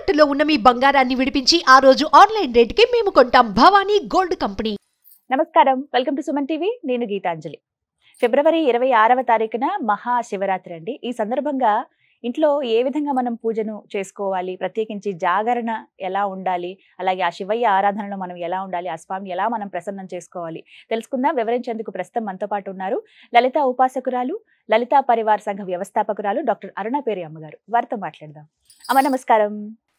తాకట్టులో ఉన్న మీ బంగారాన్ని విడిపించి ఆ రోజు ఆన్లైన్ రేటుకి మేము కొంటాం. Bhavani gold company. నమస్కారం, వెల్కమ్ టు సుమన్ టీవీ. నేను గీతాంజలి. ఫిబ్రవరి 26వ తారీఖున మహాశివరాత్రి అండి. ఈ సందర్భంగా ఇంట్లో ఏ విధంగా మనం పూజను చేసుకోవాలి, ప్రత్యేకించి జాగరణ ఎలా ఉండాలి, అలాగే ఆ శివయ్య ఆరాధనలో మనం ఎలా ఉండాలి, ఆ స్వామిని ఎలా మనం ప్రసన్నం చేసుకోవాలి తెలుసుకుందాం. వివరించేందుకు ప్రస్తుతం మనతో పాటు ఉన్నారు లలిత ఉపాసకురాలు, లలితా పరివార్ సంఘ వ్యవస్థాపకురాలు డాక్టర్ అరుణ పేరి అమ్మగారు. వారితో మాట్లాడదాం. అమ్మ నమస్కారం.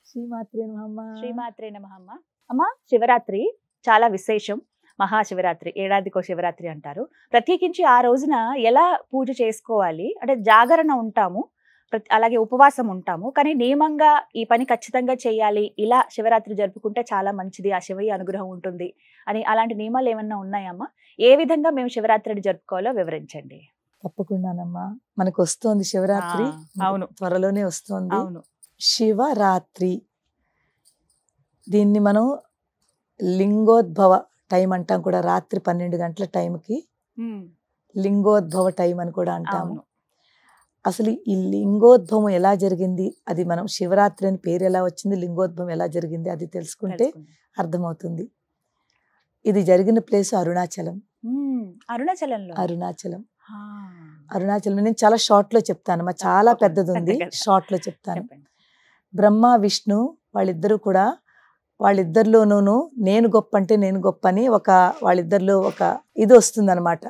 శ్రీమాత్రే నమః. శ్రీమాత్రే నమః. అమ్మ, శివరాత్రి చాలా విశేషం. మహాశివరాత్రి, ఏడాదికో శివరాత్రి అంటారు. ప్రత్యేకించి ఆ రోజున ఎలా పూజ చేసుకోవాలి అంటే జాగరణ ఉంటాము, అలాగే ఉపవాసం ఉంటాము, కానీ నియమంగా ఈ పని ఖచ్చితంగా చేయాలి, ఇలా శివరాత్రి జరుపుకుంటే చాలా మంచిది, ఆ శివయ్య అనుగ్రహం ఉంటుంది అని అలాంటి నియమాలు ఏమన్నా ఉన్నాయమ్మా? ఏ విధంగా మేము శివరాత్రిని జరుపుకోవాలో వివరించండి. తప్పకుండానమ్మా, మనకు వస్తోంది శివరాత్రి. అవును, త్వరలోనే వస్తోంది. అవును. శివరాత్రి, దీన్ని మనం లింగోద్భవ టైం అంటాం కూడా. రాత్రి 12 గంటల టైంకి లింగోద్భవ టైం అని కూడా అంటాము. అసలు ఈ లింగోద్భవం ఎలా జరిగింది, అది మనం శివరాత్రి అని పేరు ఎలా వచ్చింది, లింగోద్భవం ఎలా జరిగింది అది తెలుసుకుంటే అర్థమవుతుంది. ఇది జరిగిన ప్లేస్ అరుణాచలం. అరుణాచలం నేను చాలా షార్ట్ లో చెప్తాను, చాలా పెద్దది ఉంది, షార్ట్ లో చెప్తాను. బ్రహ్మ విష్ణు వాళ్ళిద్దరూ కూడా, వాళ్ళిద్దరిలోనూ నేను గొప్ప అంటే నేను గొప్ప అని వాళ్ళిద్దరిలో ఒక ఇది వస్తుంది అనమాట.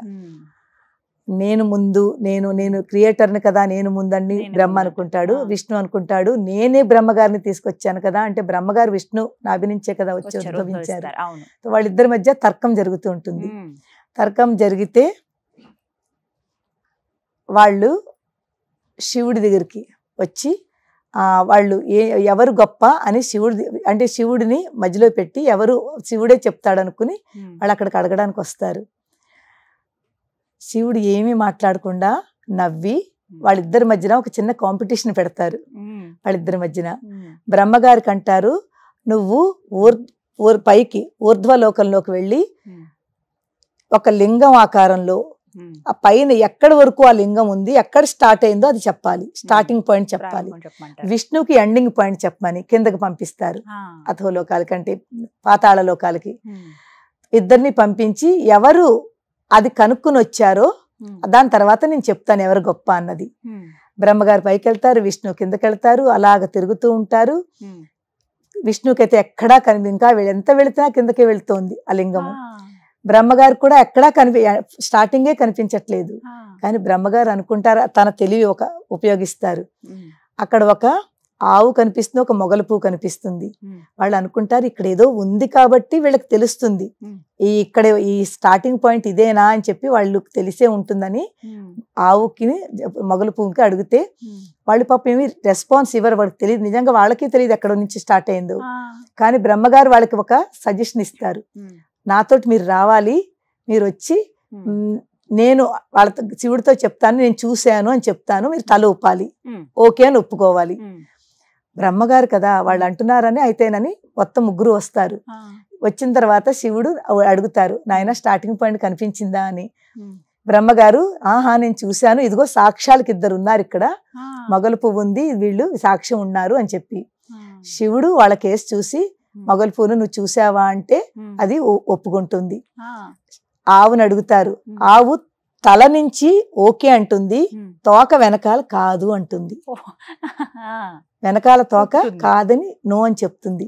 నేను ముందు, నేను క్రియేటర్ని కదా, నేను ముందని బ్రహ్మ అనుకుంటాడు. విష్ణు అనుకుంటాడు నేనే బ్రహ్మగారిని తీసుకొచ్చాను కదా, అంటే బ్రహ్మగారు విష్ణు నాభినించే కదా వచ్చి ఉద్భవించారు. వాళ్ళిద్దరి మధ్య తర్కం జరుగుతూ ఉంటుంది. తర్కం జరిగితే వాళ్ళు శివుడి దగ్గరికి వచ్చి వాళ్ళు ఎవరు గొప్ప అని శివుడిని మధ్యలో పెట్టి శివుడే చెప్తాడు అనుకుని వాళ్ళు అక్కడికి అడగడానికి వస్తారు. శివుడు ఏమీ మాట్లాడకుండా నవ్వి వాళ్ళిద్దరి మధ్యన ఒక చిన్న కాంపిటీషన్ పెడతారు. వాళ్ళిద్దరి మధ్యన బ్రహ్మగారికి అంటారు, నువ్వు పైకి ఊర్ధ్వలోకంలోకి వెళ్ళి ఒక లింగం ఆకారంలో ఆ పైన ఎక్కడి వరకు ఆ లింగం ఉంది, ఎక్కడ స్టార్ట్ అయిందో అది చెప్పాలి, స్టార్టింగ్ పాయింట్ చెప్పాలి. విష్ణుకి ఎండింగ్ పాయింట్ చెప్పమని కిందకి పంపిస్తారు, అధోలోకాలకి అంటే పాతాళ లోకాలకి. ఇద్దరిని పంపించి ఎవరు అది కనుక్కుని వచ్చారో దాని తర్వాత నేను చెప్తాను ఎవరు గొప్ప అన్నది. బ్రహ్మగారు పైకి వెళ్తారు, విష్ణు కిందకి వెళ్తారు, అలాగ తిరుగుతూ ఉంటారు. విష్ణుకైతే ఎక్కడా ఇంకా ఎంత వెళితే కిందకే వెళుతోంది ఆ లింగము. బ్రహ్మగారు కూడా ఎక్కడా స్టార్టింగే కనిపించట్లేదు. కానీ బ్రహ్మగారు అనుకుంటారు, తన తెలివి ఉపయోగిస్తారు. అక్కడ ఒక ఆవు కనిపిస్తుంది, ఒక మొగల పువ్వు కనిపిస్తుంది. వాళ్ళు అనుకుంటారు ఇక్కడ ఏదో ఉంది కాబట్టి వీళ్ళకి తెలుస్తుంది, ఈ స్టార్టింగ్ పాయింట్ ఇదేనా అని చెప్పి వాళ్ళకి తెలిసే ఉంటుందని ఆవుకి మొగల పువ్వుకి అడిగితే వాళ్ళు పాపం ఏమి రెస్పాన్స్ ఇవ్వరు. వాళ్ళకి తెలియదు, నిజంగా వాళ్ళకి తెలియదు ఎక్కడ నుంచి స్టార్ట్ అయిందో. కానీ బ్రహ్మగారు వాళ్ళకి ఒక సజెషన్ ఇస్తారు, నాతోటి మీరు రావాలి, మీరు వచ్చి నేను వాళ్ళతో శివుడితో చెప్తాను, నేను చూశాను అని చెప్తాను, మీరు తల ఊపాలి, ఓకే అని ఒప్పుకోవాలి. బ్రహ్మగారు కదా వాళ్ళు అంటున్నారని అయితేనని మొత్తం ముగ్గురు వస్తారు. వచ్చిన తర్వాత శివుడు అడుగుతారు, నాయన స్టార్టింగ్ పాయింట్ కనిపించిందా అని. బ్రహ్మగారు నేను చూశాను, ఇదిగో సాక్ష్యాలకి ఇద్దరు ఉన్నారు ఇక్కడ, మొగలు పువ్వు ఉంది, వీళ్ళు సాక్ష్యం ఉన్నారు అని చెప్పి శివుడు వాళ్ళ కేసు చూసి మొగలు పువ్వును నువ్వు చూసావా అంటే అది ఒప్పుకుంటుంది. ఆవును అడుగుతారు, ఆవు తల నుంచి ఓకే అంటుంది, తోక వెనకాల కాదు అంటుంది. వెనకాల తోక కాదని నో అని చెప్తుంది.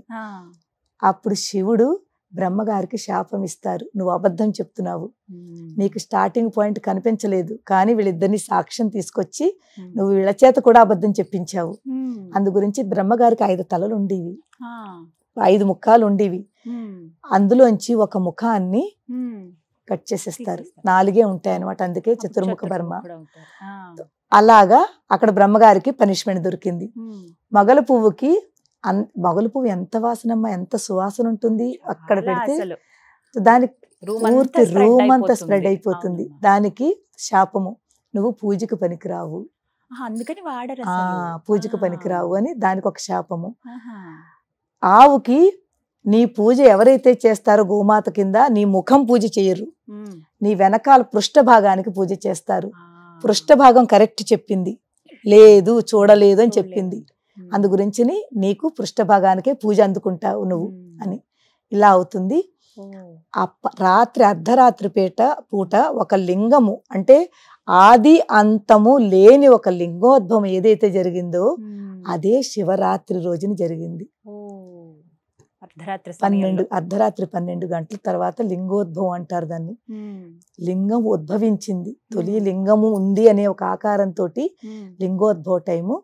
అప్పుడు శివుడు బ్రహ్మగారికి శాపం ఇస్తారు, నువ్వు అబద్ధం చెప్తున్నావు, నీకు స్టార్టింగ్ పాయింట్ కనిపించలేదు, కానీ వీళ్ళిద్దరిని సాక్ష్యం తీసుకొచ్చి నువ్వు వీళ్ళ చేత కూడా అబద్ధం చెప్పించావు. అందు గురించి బ్రహ్మగారికి 5 తలలు ఉండేవి, 5 ముఖాలు ఉండేవి. అందులోంచి ఒక ముఖాన్ని కట్ చేసేస్తారు, 4 ఉంటాయి అనమాట, అందుకే చతుర్ముఖ బ్రహ్మ. అలాగా అక్కడ బ్రహ్మగారికి పనిష్మెంట్ దొరికింది. మొగల పువ్వుకి మొగల పువ్వు ఎంత వాసనమ్మా, ఎంత సువాసన ఉంటుంది, అక్కడ పెడితే దానికి పూర్తి రూమ్ అంతా స్ప్రెడ్ అయిపోతుంది. దానికి శాపము, నువ్వు పూజకు పనికిరావు, అందుకని వాడరు, పూజకు పనికిరావు అని దానికి ఒక శాపము. ఆవుకి నీ పూజ ఎవరైతే చేస్తారో గోమాత కింద నీ ముఖం పూజ చేయరు, నీ వెనకాల పృష్ఠ భాగానికి పూజ చేస్తారు. పృష్ఠ భాగం కరెక్ట్ చెప్పింది, లేదు చూడలేదు అని చెప్పింది. అందు గురించిని నీకు పృష్ఠభాగానికే పూజ అందుకుంటావు నువ్వు అని ఇలా అవుతుంది. రాత్రి అర్ధరాత్రి పూట ఒక లింగము అంటే ఆది అంతము లేని ఒక లింగోద్భవం ఏదైతే జరిగిందో అదే శివరాత్రి రోజున జరిగింది. అర్ధరాత్రి 12 గంటల తర్వాత లింగోద్భవం అంటారు దాన్ని. లింగం ఉద్భవించింది, తొలి లింగము ఉంది అనే ఒక ఆకారంతో లింగోద్భవ టైము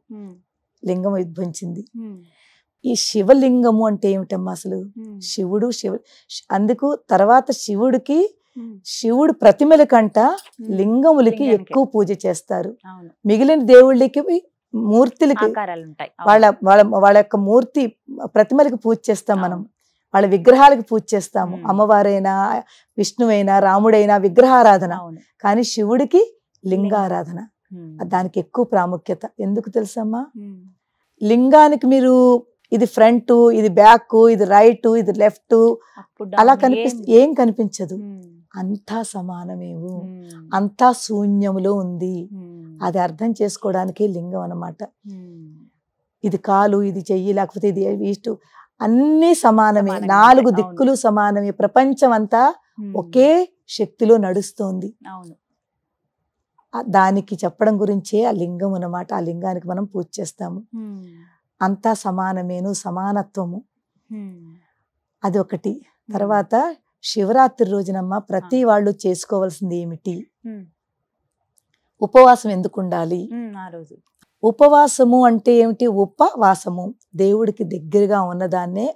లింగం ఉద్భవించింది. ఈ శివలింగము అంటే ఏమిటమ్మా అసలు? శివుడు అందుకు తర్వాత శివుడు ప్రతిమల కంట లింగములకి ఎక్కువ పూజ చేస్తారు. మిగిలిన దేవుళ్ళకి మూర్తులకి వాళ్ళ యొక్క మూర్తి ప్రతిమలకి పూజ చేస్తాం మనం, వాళ్ళ విగ్రహాలకు పూజ చేస్తాము. అమ్మవారైనా విష్ణువైనా రాముడైనా విగ్రహారాధన, కానీ శివుడికి లింగారాధన, దానికి ఎక్కువ ప్రాముఖ్యత. ఎందుకు తెలుసమ్మా? లింగానికి మీరు ఇది ఫ్రంట్, ఇది బ్యాక్, ఇది రైట్, ఇది లెఫ్ట్ అలా ఏం కనిపించదు. అంతా సమానమేవు, అంతా శూన్యములో ఉంది. అది అర్థం చేసుకోవడానికి లింగం అన్నమాట. ఇది కాలు, ఇది చెయ్యి, లేకపోతే ఇది ఈస్ట్, అన్ని సమానమే. 4 దిక్కులు సమానమే. ప్రపంచం అంతా ఒకే శక్తిలో నడుస్తోంది. దానికి చెప్పడం గురించే ఆ లింగం అన్నమాట. ఆ లింగానికి మనం పూజ చేస్తాము. అంతా సమానమేను, సమానత్వము, అది ఒకటి. తర్వాత శివరాత్రి రోజునమ్మ ప్రతి వాళ్ళు చేసుకోవాల్సింది ఏమిటి? ఉపవాసం ఎందుకు ఉండాలి? ఉపవాసము అంటే ఏమిటి? ఉపవాసము దేవుడికి దగ్గరగా ఉన్నదాన్నే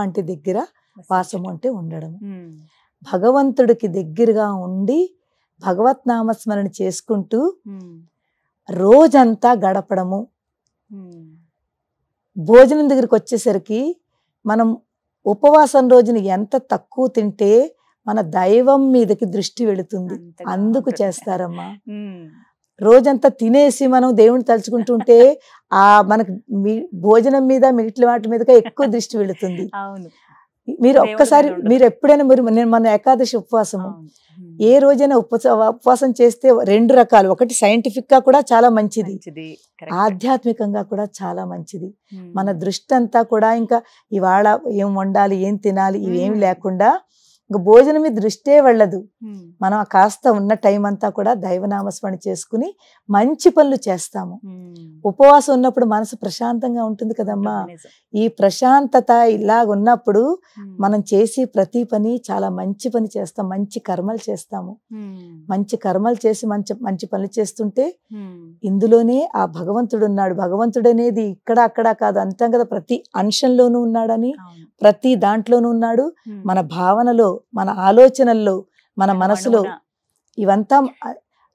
అంటే దగ్గర, వాసము అంటే ఉండడం. భగవంతుడికి దగ్గరగా ఉండి భగవత్ నామస్మరణ చేసుకుంటూ రోజంతా గడపడము. భోజనం దగ్గరికి వచ్చేసరికి మనం ఉపవాసం రోజున ఎంత తక్కువ తింటే మన దైవం మీదకి దృష్టి వెళుతుంది. అందుకు చేస్తారమ్మా. రోజంతా తినేసి మనం దేవుని తలుచుకుంటుంటే మనకు భోజనం మీద మిగిలిన వాటి మీదగా ఎక్కువ దృష్టి వెళుతుంది. మీరు ఒక్కసారి మీరు ఎప్పుడైనా మన ఏకాదశి ఉపవాసము ఏ రోజైనా ఉపవాసం చేస్తే 2 రకాలు. ఒకటి సైంటిఫిక్ గా కూడా చాలా మంచిది, ఆధ్యాత్మికంగా కూడా చాలా మంచిది. మన దృష్టి అంతా కూడా ఇంకా ఇవాళ ఏం వండాలి, ఏం తినాలి, ఇవేమి లేకుండా ఇంకా భోజనం మీద దృష్టే వెళ్ళదు. మనం కాస్త ఉన్న టైం అంతా కూడా దైవనామస్మరణ చేసుకుని మంచి పనులు చేస్తాము. ఉపవాసం ఉన్నప్పుడు మనసు ప్రశాంతంగా ఉంటుంది కదమ్మా. ఈ ప్రశాంతత ఇలాగ ఉన్నప్పుడు మనం చేసి ప్రతి పని చాలా మంచి పని చేస్తాం, మంచి కర్మలు చేస్తాము. మంచి కర్మలు చేసి మంచి పనులు చేస్తుంటే ఇందులోనే ఆ భగవంతుడు ఉన్నాడు. భగవంతుడు అనేది ఇక్కడ అక్కడ కాదు, అంతా కదా, ప్రతి అంశంలోనూ ఉన్నాడని, ప్రతి దాంట్లోనూ ఉన్నాడు. మన భావనలో, మన ఆలోచనల్లో, మన మనసులో ఇవంతా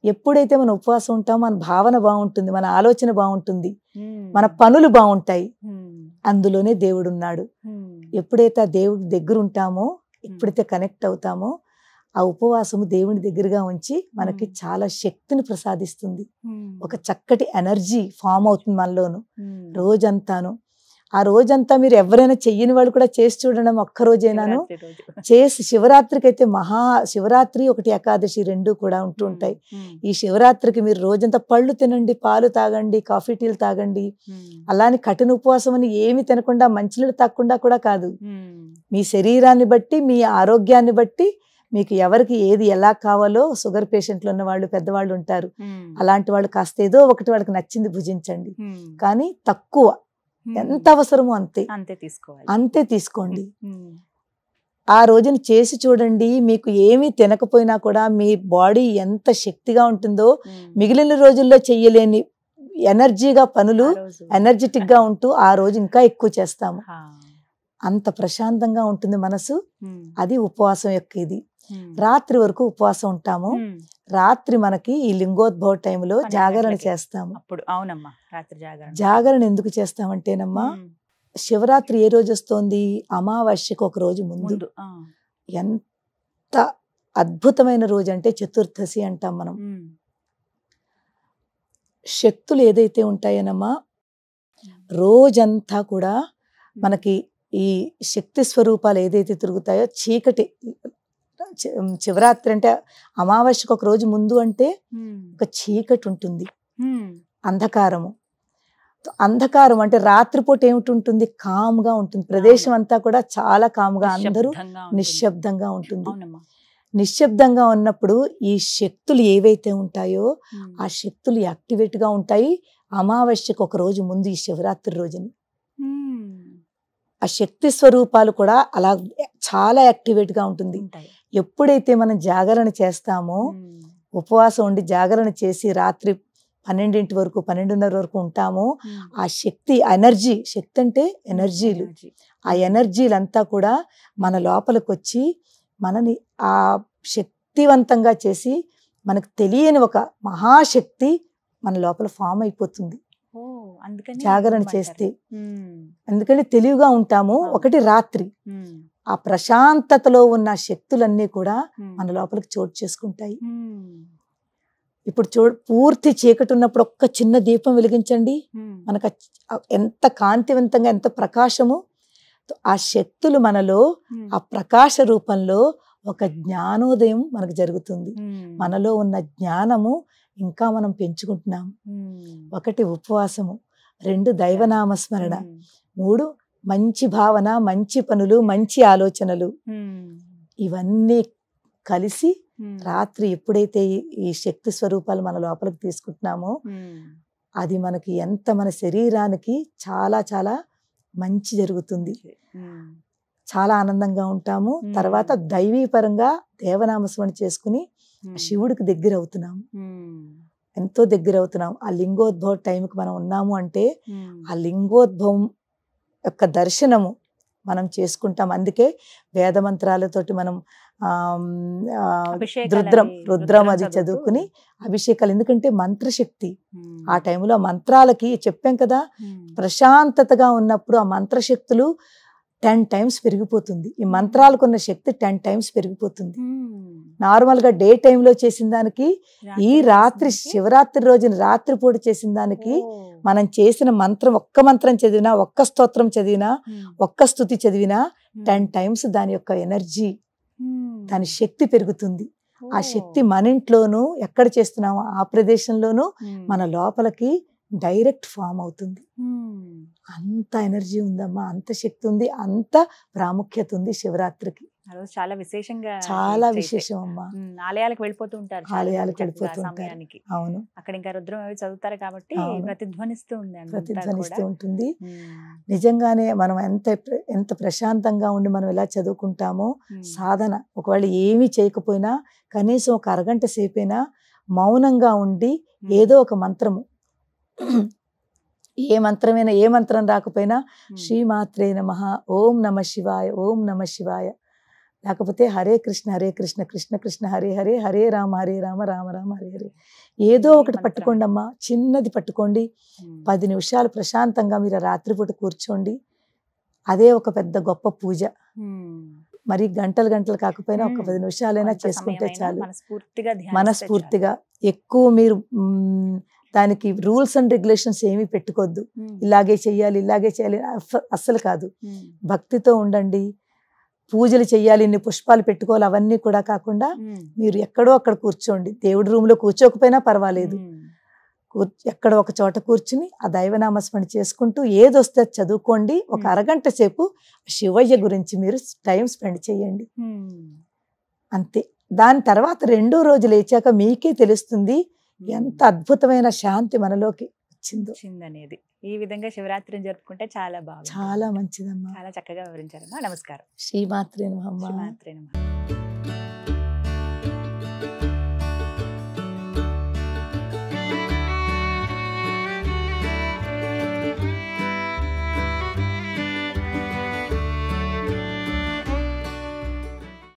ఎప్పుడైతే మనం ఉపవాసం ఉంటామో మన భావన బాగుంటుంది, మన ఆలోచన బాగుంటుంది, మన పనులు బాగుంటాయి. అందులోనే దేవుడు ఉన్నాడు. ఎప్పుడైతే ఆ దేవుడి దగ్గర ఉంటామో, ఎప్పుడైతే కనెక్ట్ అవుతామో, ఆ ఉపవాసము దేవుని దగ్గరగా ఉంచి మనకి చాలా శక్తిని ప్రసాదిస్తుంది. ఒక చక్కటి ఎనర్జీ ఫామ్ అవుతుంది మనలోను రోజంతాను. ఆ రోజంతా మీరు ఎవరైనా చెయ్యని వాళ్ళు కూడా చేసి చూడడం, ఒక్కరోజైనాను చేసి. శివరాత్రికి అయితే శివరాత్రి ఒకటి ఏకాదశి 2 కూడా ఉంటూ ఉంటాయి. ఈ శివరాత్రికి మీరు రోజంతా పళ్ళు తినండి, పాలు తాగండి, కాఫీ టీలు తాగండి. అలానే కఠిన ఉపవాసం అని ఏమి తినకుండా, మంచినీళ్ళు తాగకుండా కూడా కాదు. మీ శరీరాన్ని బట్టి, మీ ఆరోగ్యాన్ని బట్టి మీకు ఎవరికి ఏది ఎలా కావాలో, షుగర్ పేషెంట్లు ఉన్న వాళ్ళు, పెద్దవాళ్ళు ఉంటారు, అలాంటి వాళ్ళు కాస్త ఏదో ఒకటి వాళ్ళకి నచ్చింది భుజించండి. కానీ తక్కువ, ఎంత అవసరమో అంతే తీసుకోండి. ఆ రోజున చేసి చూడండి. మీకు ఏమీ తినకపోయినా కూడా మీ బాడీ ఎంత శక్తిగా ఉంటుందో, మిగిలిన రోజుల్లో చెయ్యలేని ఎనర్జీగా పనులు ఎనర్జెటిక్ గా ఉంటూ ఆ రోజు ఇంకా ఎక్కువ చేస్తాము. అంత ప్రశాంతంగా ఉంటుంది మనసు. అది ఉపవాసం యొక్క ఇది. రాత్రి వరకు ఉపవాసం ఉంటాము. రాత్రి మనకి ఈ లింగోద్భవ టైంలో జాగరణ చేస్తాము. జాగరణ ఎందుకు చేస్తామంటేనమ్మా, శివరాత్రి ఏ రోజు వస్తోంది? అమావాస్యకు ఒక రోజు ముందు. ఎంత అద్భుతమైన రోజు అంటే చతుర్దశి అంటాం మనం. శక్తులు ఏదైతే ఉంటాయనమ్మా, రోజంతా కూడా మనకి ఈ శక్తి స్వరూపాలు ఏదైతే తిరుగుతాయో, చీకటి శివరాత్రి అంటే అమావాస్యకు ఒక రోజు ముందు అంటే ఒక చీకటి ఉంటుంది, అంధకారము. అంధకారం అంటే రాత్రిపూట ఏమిటి ఉంటుంది, కామ్గా ఉంటుంది, ప్రదేశం అంతా కూడా చాలా కామ్గా, అందరూ నిశ్శబ్దంగా ఉంటుంది. నిశ్శబ్దంగా ఉన్నప్పుడు ఈ శక్తులు ఏవైతే ఉంటాయో ఆ శక్తులు యాక్టివేట్గా ఉంటాయి. అమావాస్యకు ఒక రోజు ముందు ఈ శివరాత్రి రోజుని ఆ శక్తి స్వరూపాలు కూడా అలా చాలా యాక్టివేట్గా ఉంటుంది. ఎప్పుడైతే మనం జాగరణ చేస్తామో, ఉపవాసం ఉండి జాగరణ చేసి రాత్రి 12 వరకు 12:30 వరకు ఉంటామో, ఆ శక్తి ఎనర్జీ, శక్తి అంటే ఎనర్జీలు, ఆ ఎనర్జీలంతా కూడా మన లోపలికి వచ్చి మనని ఆ శక్తివంతంగా చేసి మనకు తెలియని ఒక మహాశక్తి మన లోపల ఫామ్ అయిపోతుంది జాగరణ చేస్తే. ఎందుకంటే తెలివిగా ఉంటాము. ఒకటి రాత్రి ఆ ప్రశాంతతలో ఉన్న శక్తులన్నీ కూడా మన లోపలికి చోటు చేసుకుంటాయి. ఇప్పుడు పూర్తి చీకటి ఉన్నప్పుడు ఒక్క చిన్న దీపం వెలిగించండి, మనకు ఎంత కాంతివంతంగా, ఎంత ప్రకాశము. ఆ శక్తులు మనలో ఆ ప్రకాశ రూపంలో ఒక జ్ఞానోదయం మనకు జరుగుతుంది. మనలో ఉన్న జ్ఞానము ఇంకా మనం పెంచుకుంటున్నాము. 1 ఉపవాసము, 2 దైవనామస్మరణ, 3 మంచి భావన, మంచి పనులు, మంచి ఆలోచనలు, ఇవన్నీ కలిసి రాత్రి ఎప్పుడైతే ఈ శక్తి స్వరూపాలు మన లోపలికి తీసుకుంటున్నామో అది మనకి ఎంత మన శరీరానికి చాలా చాలా మంచి జరుగుతుంది. చాలా ఆనందంగా ఉంటాము. తర్వాత దైవీపరంగా దేవనామస్మరణ చేసుకుని శివుడికి దగ్గర అవుతున్నాము, ఎంతో దగ్గర అవుతున్నాం. ఆ లింగోద్భవ టైంకి మనం ఉన్నాము అంటే ఆ లింగోద్భవం యొక్క దర్శనము మనం చేసుకుంటాం. అందుకే వేదమంత్రాలతోటి మనం రుద్రం అది చదువుకుని అభిషేకాలు. ఎందుకంటే మంత్రశక్తి ఆ టైంలో మంత్రాలకి చెప్పాం కదా, ప్రశాంతతగా ఉన్నప్పుడు ఆ మంత్రశక్తులు 10 times పెరిగిపోతుంది. ఈ మంత్రాలకున్న శక్తి 10 times పెరిగిపోతుంది. నార్మల్గా డే టైంలో చేసిన దానికి ఈ రాత్రి శివరాత్రి రోజున రాత్రిపూట చేసిన దానికి మనం చేసిన మంత్రం, ఒక్క మంత్రం చదివినా, ఒక్క స్తోత్రం చదివినా, ఒక్క స్తుతి చదివినా 10 times దాని యొక్క ఎనర్జీ, దాని శక్తి పెరుగుతుంది. ఆ శక్తి మన ఇంట్లోనూ ఎక్కడ చేస్తున్నామో ఆ ప్రదేశంలోనూ మన లోపలికి డైరెక్ట్ ఫామ్ అవుతుంది. అంత ఎనర్జీ ఉందమ్మా, అంత శక్తి ఉంది, అంత ప్రాముఖ్యత ఉంది శివరాత్రికి. చాలా విశేషంగా, చాలా విశేషం అమ్మా. ఆలయాలకు వెళ్ళిపోతూ ఉంటారు, ఆలయాలకు వెళ్ళిపోతూ ఉంటారు. అవును, అక్కడ ఇంకా రుద్రం అవి చదువుతారు కాబట్టి ప్రతిధ్వనిస్తూ ఉంటుంది. నిజంగానే మనం ఎంత ప్రశాంతంగా ఉండి మనం ఎలా చదువుకుంటామో, సాధన ఒకవేళ ఏమీ చేయకపోయినా కనీసం ఒక అరగంట సేపైనా మౌనంగా ఉండి ఏదో ఒక మంత్రము, ఏ మంత్రమైనా, ఏ మంత్రం రాకపోయినా శ్రీమాత్రే నమః, ఓం నమ శివాయ, ఓం నమ శివాయ, లేకపోతే హరే కృష్ణ కృష్ణ కృష్ణ హరే హరే, హరే రామ రామ రామ హరే హరే, ఏదో ఒకటి పట్టుకోండి అమ్మా, చిన్నది పట్టుకోండి. 10 నిమిషాలు ప్రశాంతంగా మీరు రాత్రిపూట కూర్చోండి. అదే ఒక పెద్ద గొప్ప పూజ. మరి గంటలు కాకపోయినా ఒక 10 నిమిషాలైనా చేసుకుంటే చాలు. మనస్ఫూర్తిగా ఎక్కువ మీరు దానికి రూల్స్ అండ్ రెగ్యులేషన్స్ ఏమీ పెట్టుకోవద్దు. ఇలాగే చెయ్యాలి అస్సలు కాదు. భక్తితో ఉండండి. పూజలు చెయ్యాలి, ఇన్ని పుష్పాలు పెట్టుకోవాలి, అవన్నీ కూడా కాకుండా మీరు ఎక్కడో అక్కడ కూర్చోండి. దేవుడి రూమ్లో కూర్చోకపోయినా పర్వాలేదు, ఎక్కడో ఒక చోట కూర్చుని ఆ దైవనామస్మరణ చేసుకుంటూ ఏదొస్తే చదువుకోండి. ఒక అరగంట సేపు శివయ్య గురించి మీరు టైం స్పెండ్ చేయండి, అంతే. దాని తర్వాత 2వ రోజు లేచాక మీకే తెలుస్తుంది ఎంత అద్భుతమైన శాంతి మనలోకి వచ్చిందనేది. ఈ విధంగా శివరాత్రిని జరుపుకుంటే చాలా బాగుంది, చాలా మంచిదమ్మా. చాలా చక్కగా వివరించారమ్మా. నమస్కారం. శ్రీమాత్రే నమః.